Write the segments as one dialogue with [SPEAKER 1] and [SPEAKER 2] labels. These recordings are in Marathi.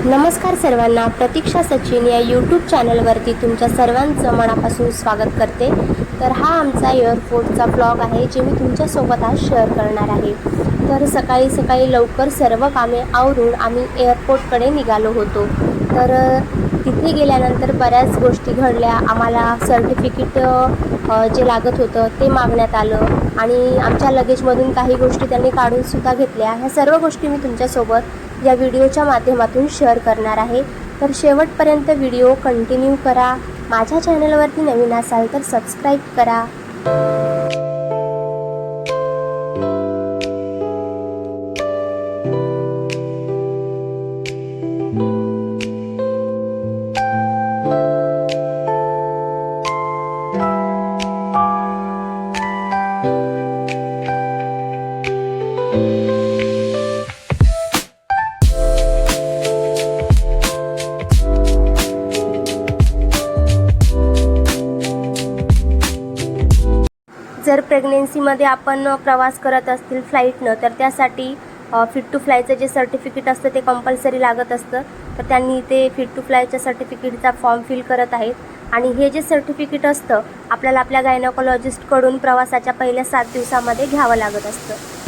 [SPEAKER 1] नमस्कार सर्वांना, प्रतीक्षा सचिन या यूट्यूब चॅनलवरती तुमच्या सर्वांचं मनापासून स्वागत करते। तर हा आमचा एअरपोर्टचा ब्लॉग आहे जे मी तुमच्यासोबत आज शेअर करणार आहे। तर सकाळी सकाळी लवकर सर्व कामे आवरून आम्ही एअरपोर्टकडे निघालो होतो। तर तिथे गेल्यानंतर बऱ्याच गोष्टी घडल्या। आम्हाला सर्टिफिकेट जे लागत होतं ते मागण्यात आलं आणि आमच्या लगेजमधून काही गोष्टी त्यांनी काढूनसुद्धा घेतल्या। ह्या सर्व गोष्टी मी तुमच्यासोबत या व्हिडिओच्या माध्यमातून शेअर करणार आहे। तर शेवटपर्यंत व्हिडिओ कंटिन्यू करा। माझ्या चॅनलवरती नवीन असाल तर सबस्क्राईब करा। जर प्रेग्नेन्सीमध्ये आपण प्रवास करत असतील फ्लाईटनं तर त्यासाठी फिट टू फ्लायचं जे सर्टिफिकेट असतं ते कंपल्सरी लागत असतं। तर त्यांनी ते फिट टू फ्लायच्या सर्टिफिकेटचा फॉर्म फिल करत आहेत आणि हे जे सर्टिफिकेट असतं आपल्याला आपल्या गायनोकॉलॉजिस्टकडून प्रवासाच्या पहिल्या 7 दिवसामध्ये घ्यावं लागत असतं।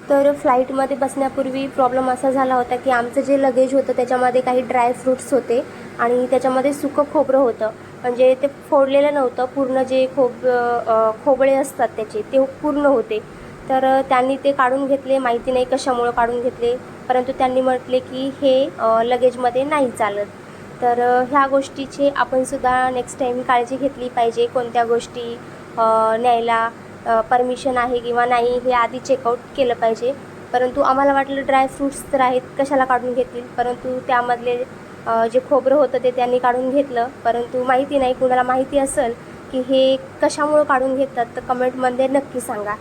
[SPEAKER 1] तर फ्लाईटमध्ये बसण्यापूर्वी प्रॉब्लेम असा झाला होता की आमचं जे लगेज होतं त्याच्यामध्ये काही ड्राय फ्रूट्स होते आणि त्याच्यामध्ये सुकं खोबरं होतं। म्हणजे ते फोडलेलं नव्हतं, पूर्ण जे खोबळे असतात त्याचे ते पूर्ण होते। तर त्यांनी ते काढून घेतले, माहिती नाही कशामुळं काढून घेतले, परंतु त्यांनी म्हटले की हे लगेजमध्ये नाही चालत। तर ह्या गोष्टीची आपणसुद्धा नेक्स्ट टाईम काळजी घेतली पाहिजे। कोणत्या गोष्टी न्यायला परमिशन आहे किंवा नाही हे आधी चेकआउट केलं पाहिजे। परंतु आम्हाला वाटलं ड्राय फ्रूट्स तर आहेत कशाला काढून घेतील, परंतु त्यामधले जे खोबरं होतं ते त्यांनी काढून घेतलं। परंतु माहिती नाही, कुणाला माहिती असेल की हे कशामुळं काढून घेतात तर कमेंटमध्ये नक्की सांगा।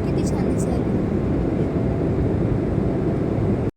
[SPEAKER 1] किती छान दिसत